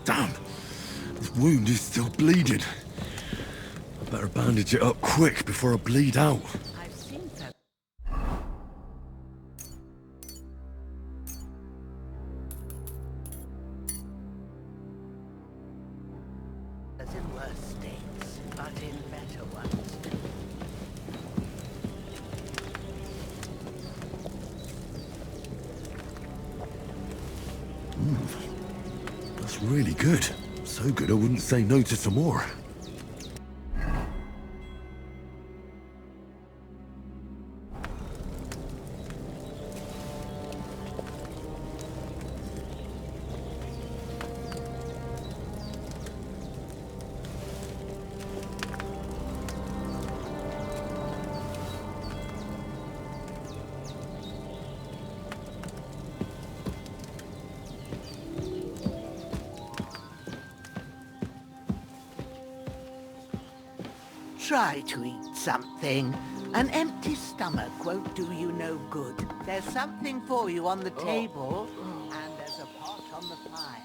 Damn! This wound is still bleeding. I better bandage it up quick before I bleed out. I've seen that. As in worse states, but in better ones. That's really good. So good I wouldn't say no to some more. Try to eat something. An empty stomach won't do you no good. There's something for you on the table, and there's a pot on the fire.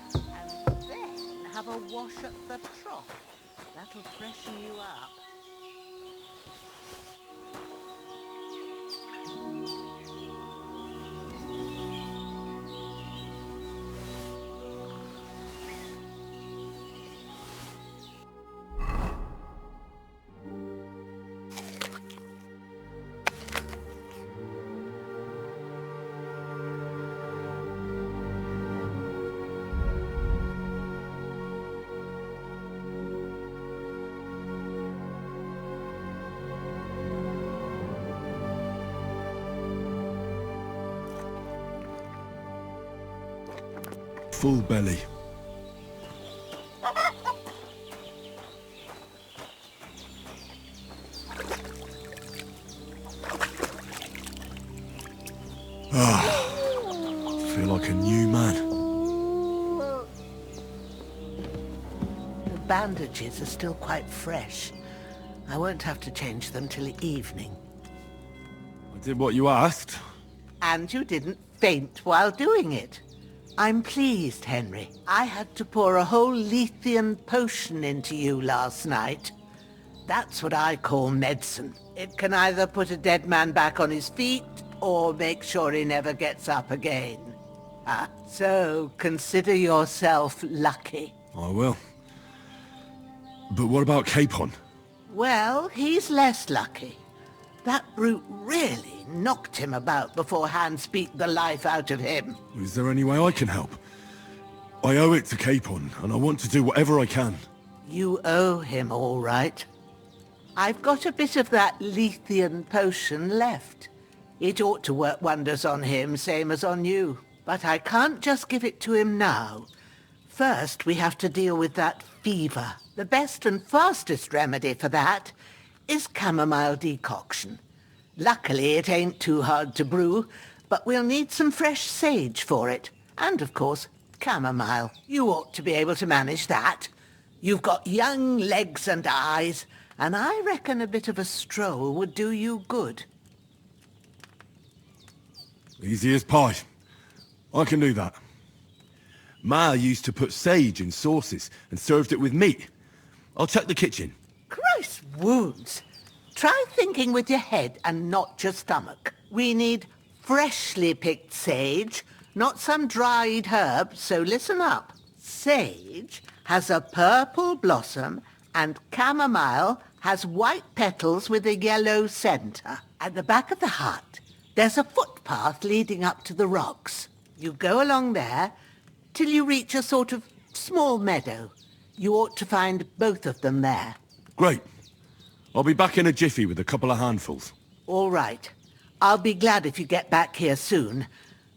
And then have a wash at the trough. That'll freshen you up. Full belly. Feel like a new man. The bandages are still quite fresh. I won't have to change them till evening. I did what you asked. And you didn't faint while doing it. I'm pleased, Henry. I had to pour a whole Lethean potion into you last night. That's what I call medicine. It can either put a dead man back on his feet, or make sure he never gets up again. So consider yourself lucky. I will. But what about Capon? Well, he's less lucky. That brute really knocked him about before Hans beat the life out of him. Is there any way I can help? I owe it to Capon, and I want to do whatever I can. You owe him all right. I've got a bit of that Lethean potion left. It ought to work wonders on him, same as on you. But I can't just give it to him now. First, we have to deal with that fever. The best and fastest remedy for that is chamomile decoction. Luckily, it ain't too hard to brew, but we'll need some fresh sage for it. And, of course, chamomile. You ought to be able to manage that. You've got young legs and eyes, and I reckon a bit of a stroll would do you good. Easy as pie. I can do that. Ma used to put sage in sauces and served it with meat. I'll check the kitchen. Christ wounds! Try thinking with your head and not your stomach. We need freshly picked sage, not some dried herb, so listen up. Sage has a purple blossom and chamomile has white petals with a yellow center. At the back of the hut, there's a footpath leading up to the rocks. You go along there till you reach a sort of small meadow. You ought to find both of them there. Great. I'll be back in a jiffy with a couple of handfuls. All right. I'll be glad if you get back here soon.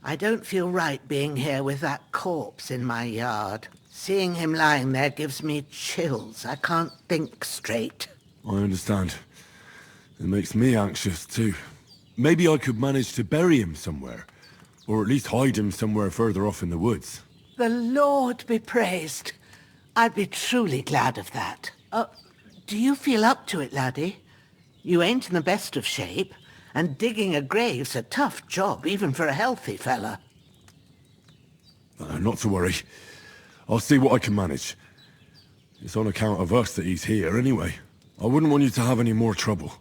I don't feel right being here with that corpse in my yard. Seeing him lying there gives me chills. I can't think straight. I understand. It makes me anxious too. Maybe I could manage to bury him somewhere. Or at least hide him somewhere further off in the woods. The Lord be praised. I'd be truly glad of that. Do you feel up to it, laddie? You ain't in the best of shape, and digging a grave's a tough job, even for a healthy fella. Not to worry. I'll see what I can manage. It's on account of us that he's here anyway. I wouldn't want you to have any more trouble.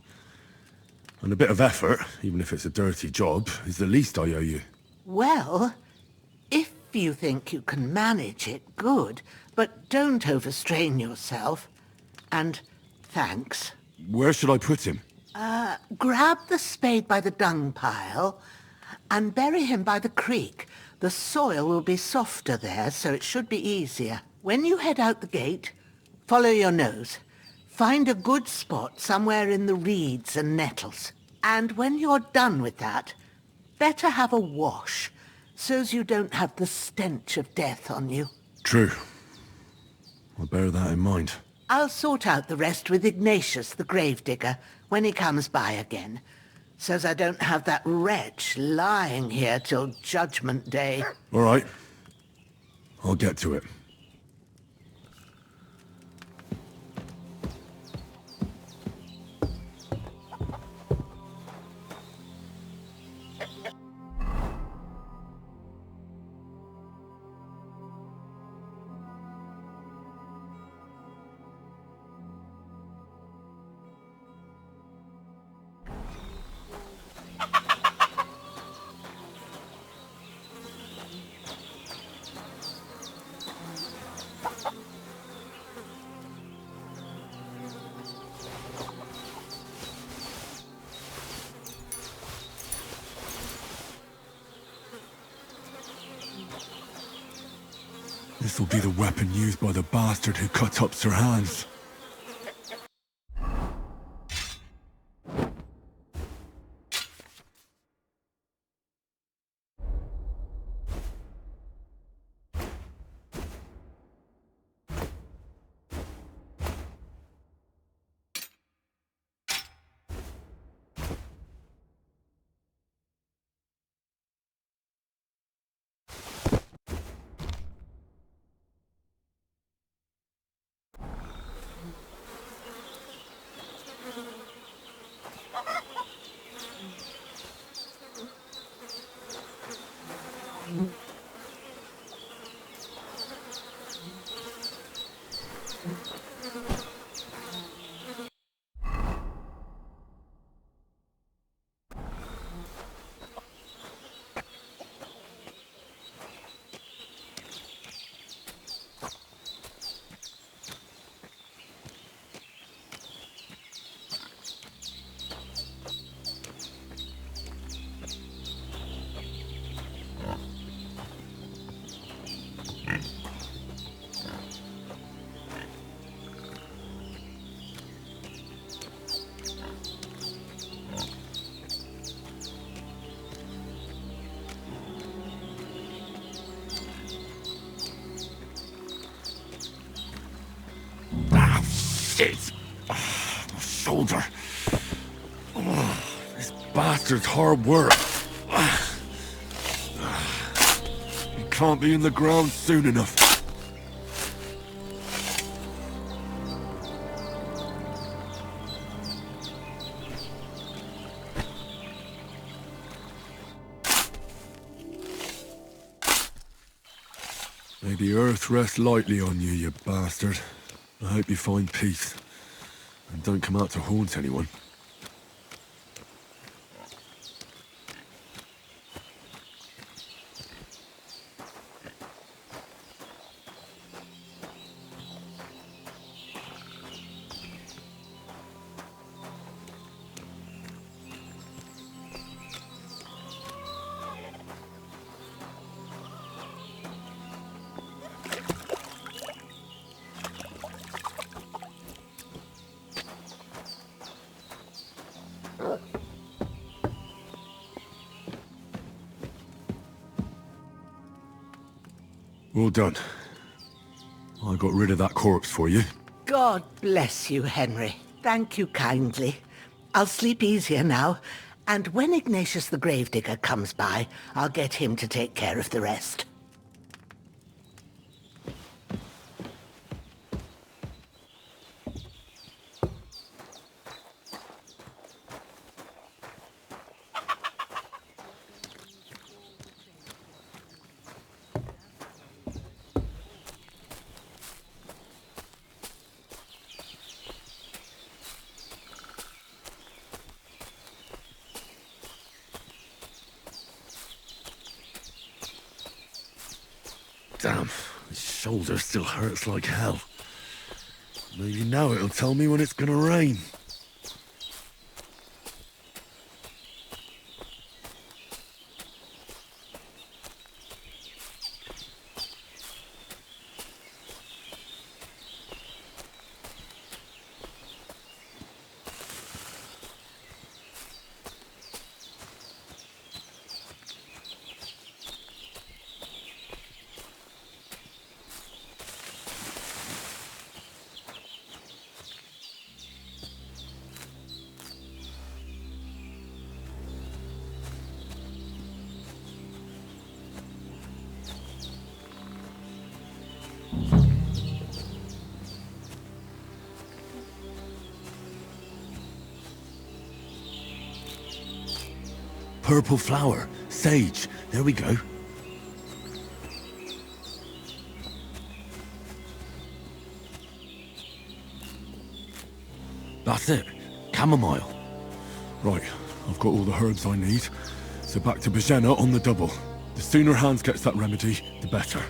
And a bit of effort, even if it's a dirty job, is the least I owe you. Well, if you think you can manage it, good. But don't overstrain yourself. And thanks. Where should I put him? Grab the spade by the dung pile and bury him by the creek. The soil will be softer there, so it should be easier. When you head out the gate, follow your nose. Find a good spot somewhere in the reeds and nettles. And when you're done with that, better have a wash, so's you don't have the stench of death on you. True. I'll bear that in mind. I'll sort out the rest with Ignatius, the gravedigger, when he comes by again, so's I don't have that wretch lying here till Judgment Day. All right. I'll get to it. This'll be the weapon used by the bastard who cut up Sir Hans. Shit! My shoulder. This bastard's hard work. He can't be in the ground soon enough. May the earth rest lightly on you, you bastard. I hope you find peace, and don't come out to haunt anyone. Well done. I got rid of that corpse for you. God bless you, Henry. Thank you kindly. I'll sleep easier now, and when Ignatius the gravedigger comes by, I'll get him to take care of the rest. shoulder still hurts like hell. Maybe now it'll tell me when it's gonna rain. Purple flower, sage, there we go. That's it, chamomile. Right, I've got all the herbs I need, so back to Bajena on the double. The sooner Hans gets that remedy, the better.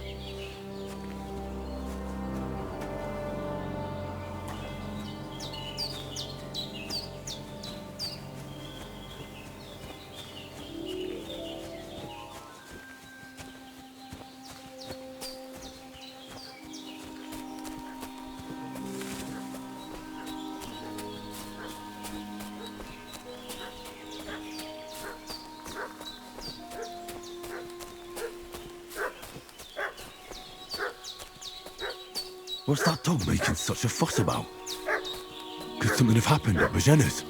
What's that dog making such a fuss about? Could something have happened at Bajena's?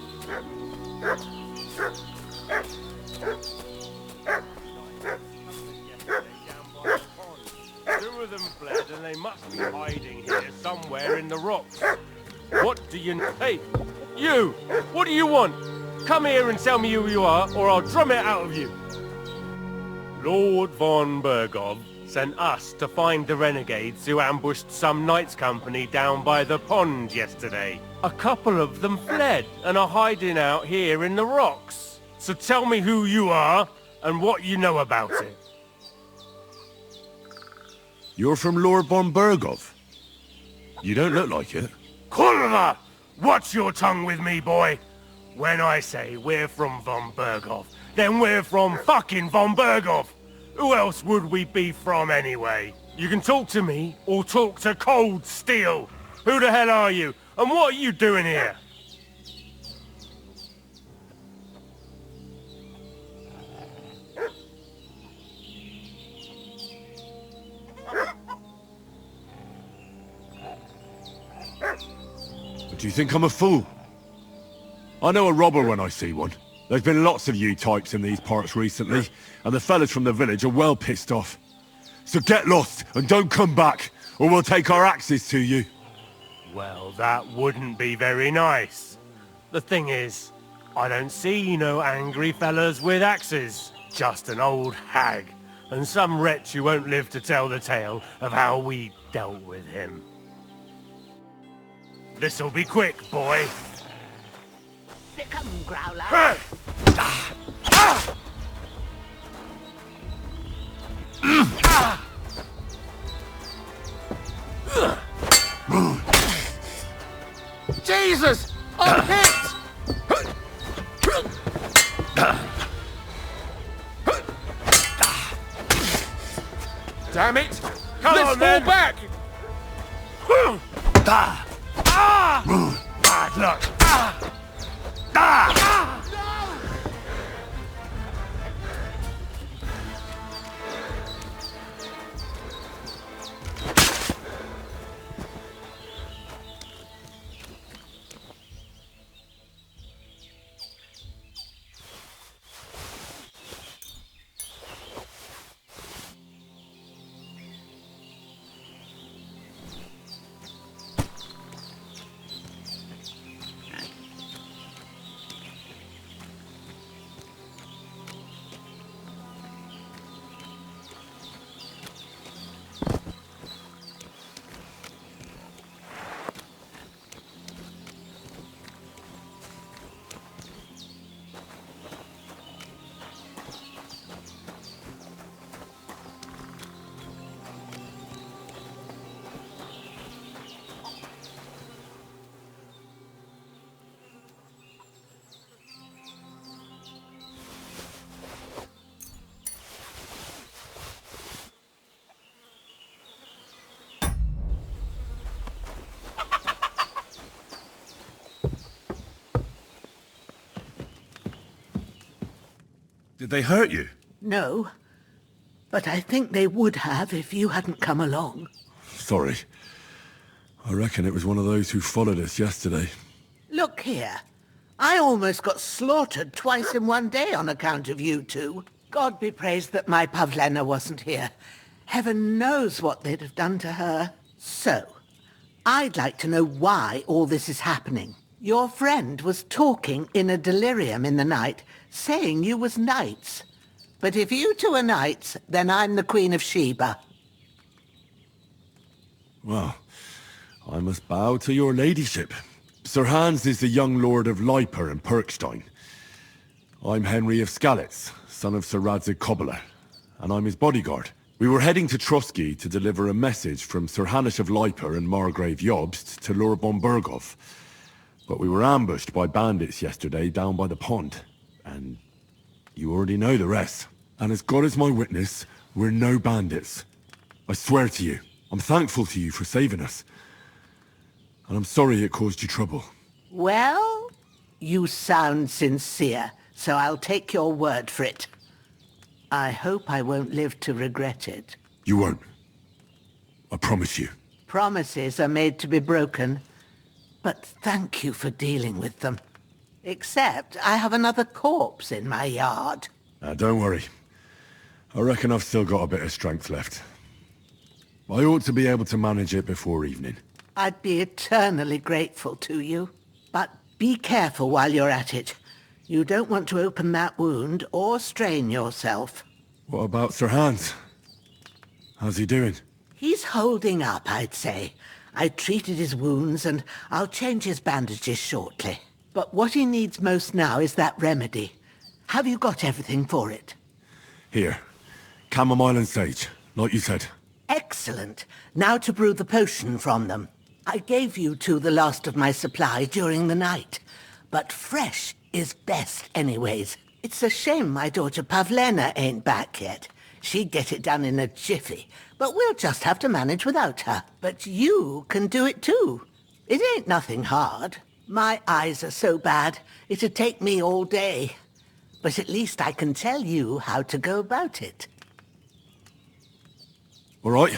Two of them fled and they must be hiding here somewhere in the rocks. What do you... Hey, you! What do you want? Come here and tell me who you are, or I'll drum it out of you. Lord von Bergov sent us to find the renegades who ambushed some knights' company down by the pond yesterday. A couple of them fled and are hiding out here in the rocks. So tell me who you are and what you know about it. You're from Lord von Bergov? You don't look like it. Kurva! Watch your tongue with me, boy. When I say we're from von Bergov, then we're from fucking von Bergov. Who else would we be from anyway? You can talk to me or talk to Cold Steel. Who the hell are you? And what are you doing here? Do you think I'm a fool? I know a robber when I see one. There's been lots of you types in these parts recently, and the fellas from the village are well pissed off. So get lost and don't come back, or we'll take our axes to you. Well, that wouldn't be very nice. The thing is, I don't see no angry fellas with axes. Just an old hag, and some wretch who won't live to tell the tale of how we dealt with him. This'll be quick, boy. Come, Growler. Jesus! I'm hit! Damn it! Let's fall back! Bad luck! Did they hurt you? No, but I think they would have if you hadn't come along. Sorry. I reckon it was one of those who followed us yesterday. Look here. I almost got slaughtered twice in one day on account of you two. God be praised that my Pavlena wasn't here. Heaven knows what they'd have done to her. So, I'd like to know why all this is happening. Your friend was talking in a delirium in the night, saying you was knights. But if you two are knights, then I'm the Queen of Sheba. Well, I must bow to your ladyship. Sir Hans is the young lord of Leiper and Perkstein. I'm Henry of Skalitz, son of Sir Radzig Cobbler, and I'm his bodyguard. We were heading to Trotsky to deliver a message from Sir Hanish of Leiper and Margrave Jobst to Lord von Berghoff. But we were ambushed by bandits yesterday down by the pond, and you already know the rest. And as God is my witness, we're no bandits. I swear to you, I'm thankful to you for saving us. And I'm sorry it caused you trouble. Well, you sound sincere, so I'll take your word for it. I hope I won't live to regret it. You won't. I promise you. Promises are made to be broken, but thank you for dealing with them. Except I have another corpse in my yard. Don't worry. I reckon I've still got a bit of strength left. I ought to be able to manage it before evening. I'd be eternally grateful to you. But be careful while you're at it. You don't want to open that wound or strain yourself. What about Sir Hans? How's he doing? He's holding up, I'd say. I treated his wounds and I'll change his bandages shortly. But what he needs most now is that remedy. Have you got everything for it? Here. Chamomile and sage, like you said. Excellent. Now to brew the potion from them. I gave you two the last of my supply during the night. But fresh is best anyways. It's a shame my daughter Pavlena ain't back yet. She'd get it done in a jiffy. But we'll just have to manage without her. But you can do it too. It ain't nothing hard. My eyes are so bad, it'd take me all day. But at least I can tell you how to go about it. All right,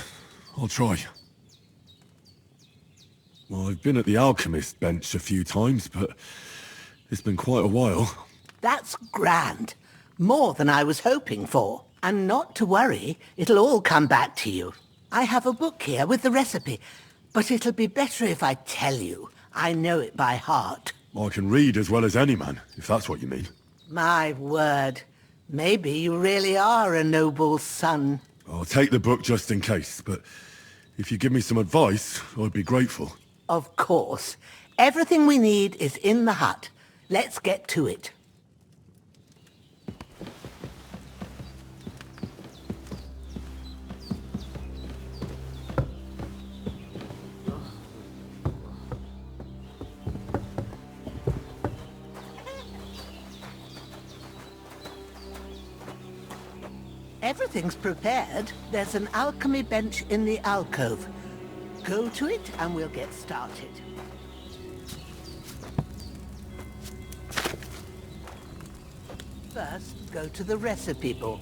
I'll try. Well, I've been at the alchemist bench a few times, but it's been quite a while. That's grand. More than I was hoping for. And not to worry, it'll all come back to you. I have a book here with the recipe, but it'll be better if I tell you. I know it by heart. I can read as well as any man, if that's what you mean. My word. Maybe you really are a noble son. I'll take the book just in case, but if you give me some advice, I'd be grateful. Of course. Everything we need is in the hut. Let's get to it. Everything's prepared. There's an alchemy bench in the alcove. Go to it and we'll get started. First, go to the recipe book.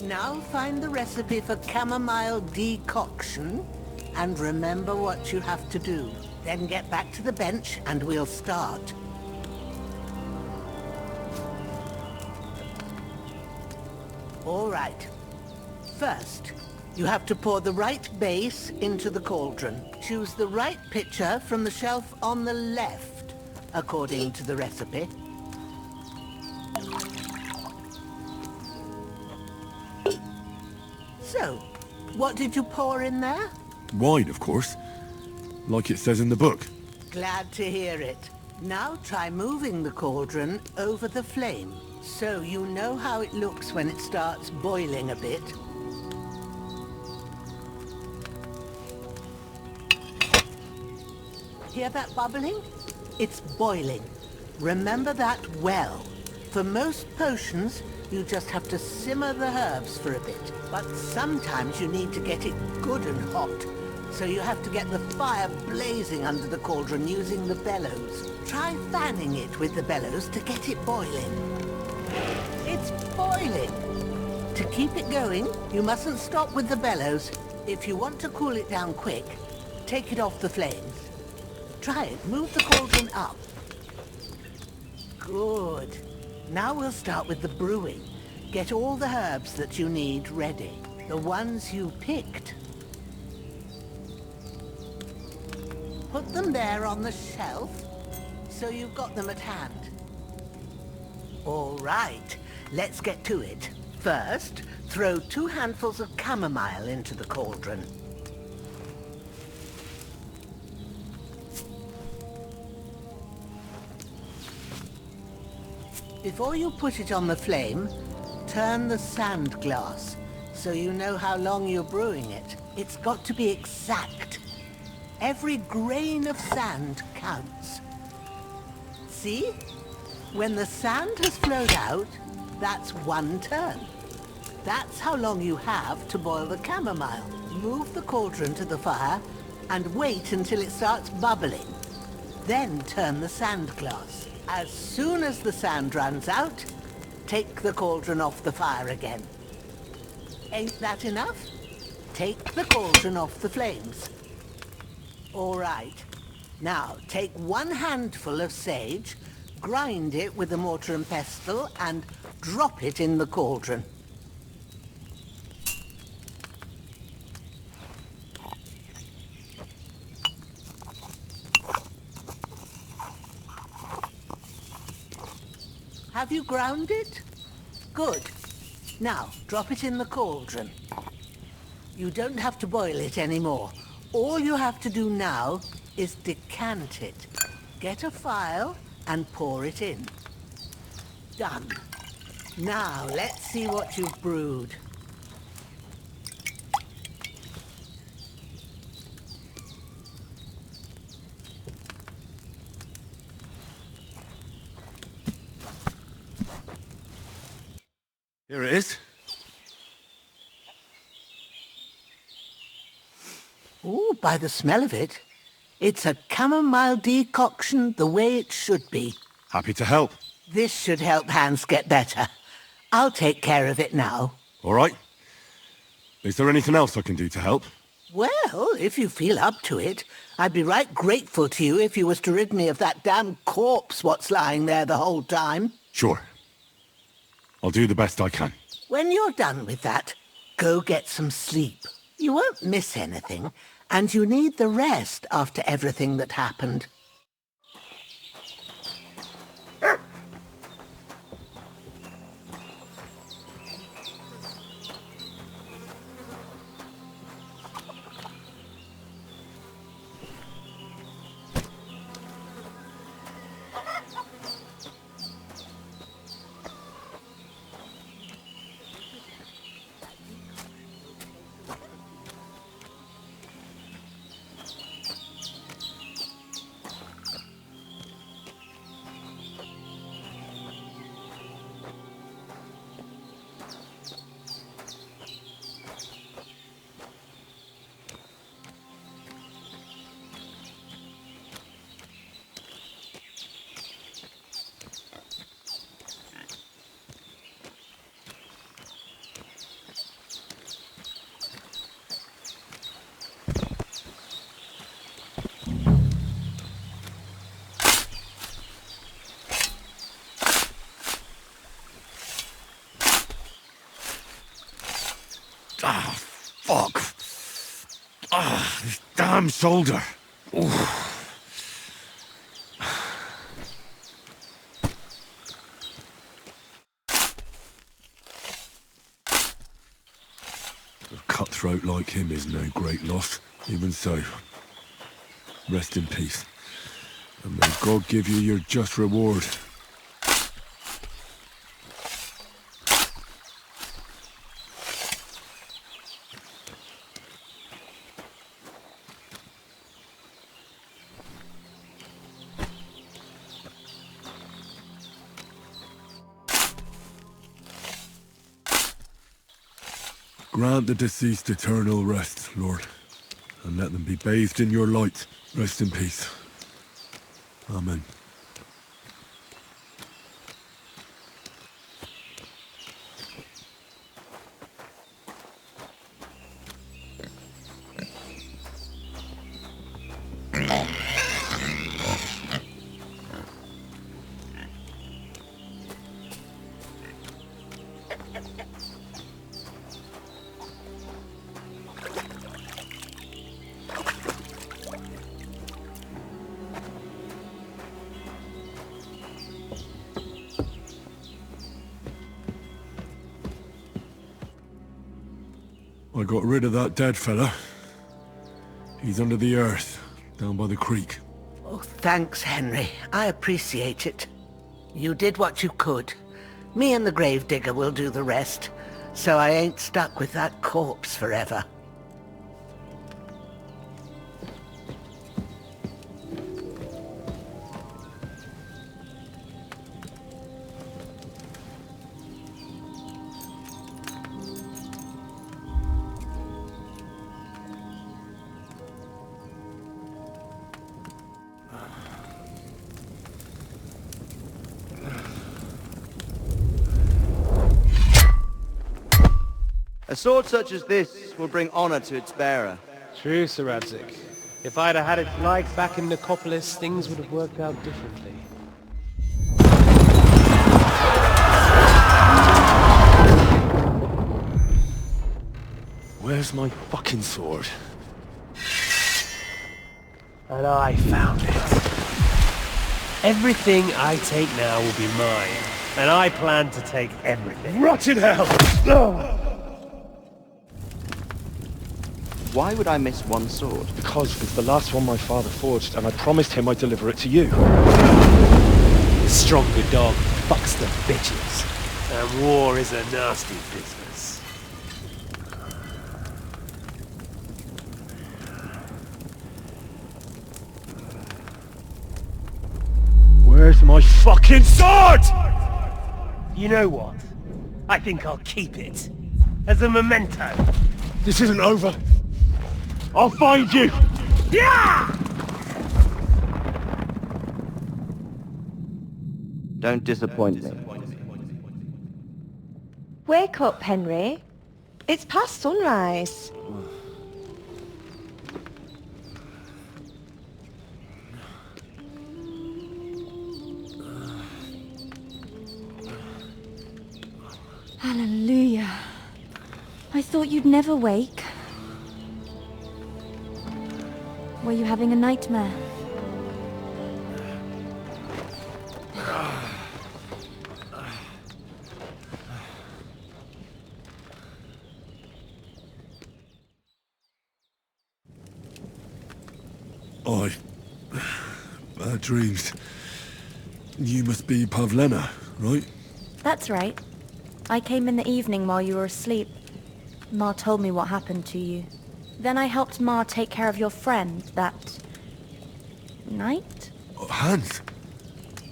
Now find the recipe for chamomile decoction and remember what you have to do. Then get back to the bench and we'll start. All right. First, you have to pour the right base into the cauldron. Choose the right pitcher from the shelf on the left, according to the recipe. So, what did you pour in there? Wine, of course. Like it says in the book. Glad to hear it. Now try moving the cauldron over the flame, so you know how it looks when it starts boiling a bit. Hear that bubbling? It's boiling. Remember that well. For most potions, you just have to simmer the herbs for a bit. But sometimes you need to get it good and hot. So you have to get the fire blazing under the cauldron using the bellows. Try fanning it with the bellows to get it boiling. It's boiling. To keep it going, you mustn't stop with the bellows. If you want to cool it down quick, take it off the flames. Try it. Move the cauldron up. Good. Now we'll start with the brewing. Get all the herbs that you need ready. The ones you picked. Put them there on the shelf, so you've got them at hand. All right, let's get to it. First, throw 2 handfuls of chamomile into the cauldron. Before you put it on the flame, turn the sand glass, so you know how long you're brewing it. It's got to be exact. Every grain of sand counts. See? When the sand has flowed out, that's 1 turn. That's how long you have to boil the chamomile. Move the cauldron to the fire and wait until it starts bubbling. Then turn the sand glass. As soon as the sand runs out, take the cauldron off the fire again. Ain't that enough? Take the cauldron off the flames. All right. Now, take 1 handful of sage, grind it with a mortar and pestle, and drop it in the cauldron. Have you ground it? Good. Now, drop it in the cauldron. You don't have to boil it anymore. All you have to do now is decant it. Get a phial and pour it in. Done. Now, let's see what you've brewed. Here it is. Ooh, by the smell of it, it's a chamomile decoction the way it should be. Happy to help. This should help Hans get better. I'll take care of it now. All right. Is there anything else I can do to help? Well, if you feel up to it, I'd be right grateful to you if you was to rid me of that damn corpse what's lying there the whole time. Sure. I'll do the best I can. When you're done with that, go get some sleep. You won't miss anything, and you need the rest after everything that happened. Ah, fuck. Ah, this damn shoulder. Oof. A cutthroat like him is no great loss. Even so, rest in peace. And may God give you your just reward. Grant the deceased eternal rest, Lord, and let them be bathed in your light. Rest in peace. Amen. I got rid of that dead fella. He's under the earth, down by the creek. Oh, thanks, Henry. I appreciate it. You did what you could. Me and the gravedigger will do the rest, so I ain't stuck with that corpse forever. A sword such as this will bring honor to its bearer. True, Sir Radzik. If I'd have had its like back in Nicopolis, things would have worked out differently. Where's my fucking sword? And I found it. Everything I take now will be mine, and I plan to take everything. Rot in hell! Why would I miss one sword? Because it's the last one my father forged, and I promised him I'd deliver it to you. The stronger dog fucks the bitches, and war is a nasty business. Where's my fucking sword? You know what? I think I'll keep it. As a memento. This isn't over. I'll find you! Yeah! Don't disappoint me. Wake up, Henry. It's past sunrise. Hallelujah. I thought you'd never wake. Were you having a nightmare? Bad dreams. You must be Pavlena, right? That's right. I came in the evening while you were asleep. Ma told me what happened to you. Then I helped Ma take care of your friend that night? Oh, Hans!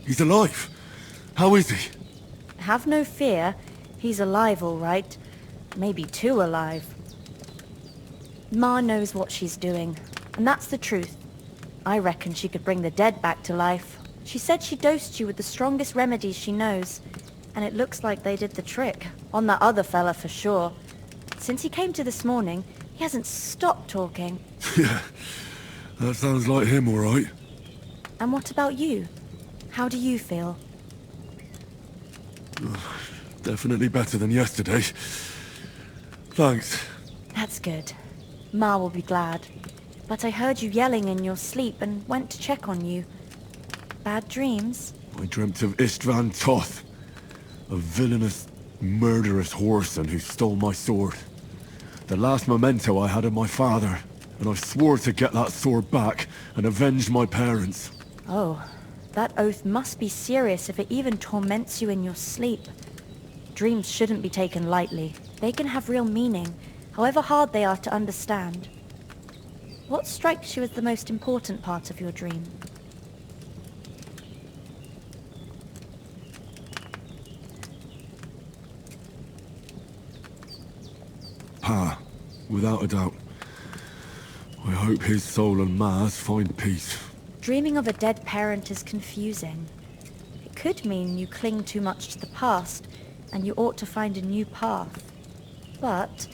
He's alive! How is he? Have no fear. He's alive, all right. Maybe too alive. Ma knows what she's doing, and that's the truth. I reckon she could bring the dead back to life. She said she dosed you with the strongest remedies she knows, and it looks like they did the trick. On that other fella for sure. Since he came to this morning, he hasn't stopped talking. Yeah, that sounds like him, all right. And what about you? How do you feel? Definitely better than yesterday. Thanks. That's good. Ma will be glad. But I heard you yelling in your sleep and went to check on you. Bad dreams? I dreamt of Istvan Toth, a villainous, murderous whoreson who stole my sword. The last memento I had of my father, and I swore to get that sword back and avenge my parents. Oh, that oath must be serious if it even torments you in your sleep. Dreams shouldn't be taken lightly. They can have real meaning, however hard they are to understand. What strikes you as the most important part of your dream? Pa, without a doubt. I hope his soul and Ma's find peace. Dreaming of a dead parent is confusing. It could mean you cling too much to the past, and you ought to find a new path. But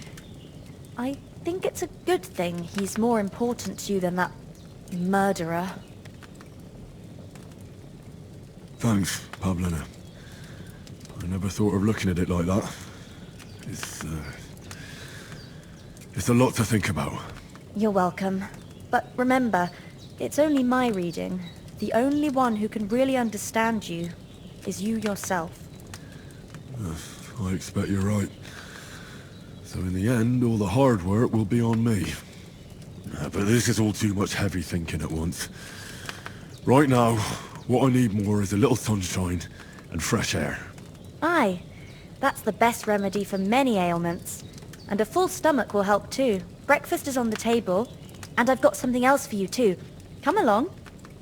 I think it's a good thing he's more important to you than that murderer. Thanks, Pavlena. I never thought of looking at it like that. It's a lot to think about. You're welcome. But remember, it's only my reading. The only one who can really understand you is you yourself. I expect you're right. So in the end, all the hard work will be on me. But this is all too much heavy thinking at once. Right now, what I need more is a little sunshine and fresh air. Aye, that's the best remedy for many ailments. And a full stomach will help too. Breakfast is on the table, and I've got something else for you too. Come along.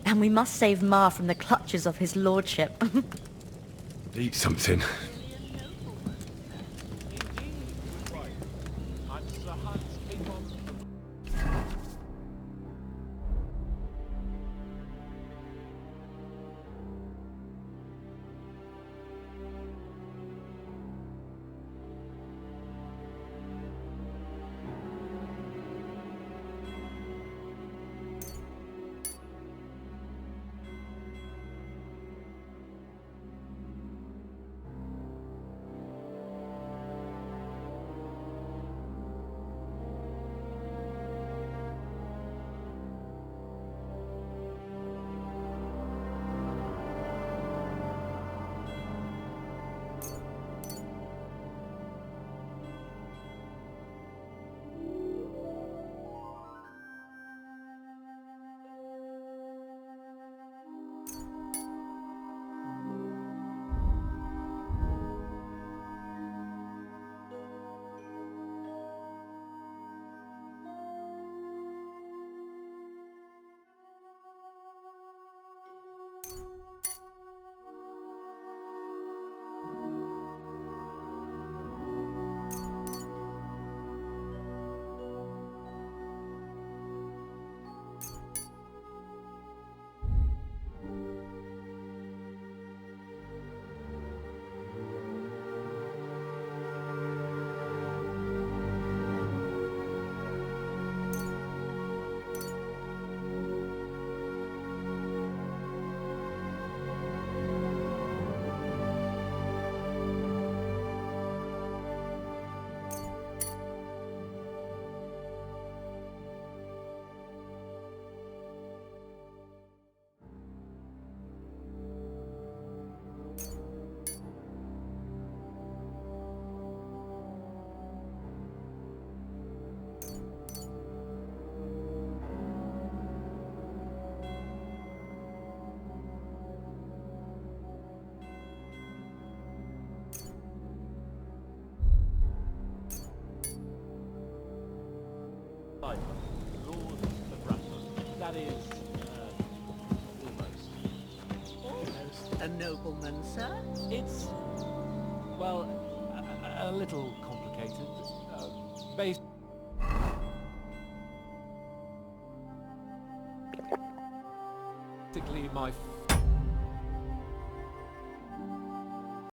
And we must save Ma from the clutches of his lordship. Eat something. That is, A nobleman, sir? it's, well, a little complicated. Based... Basically, my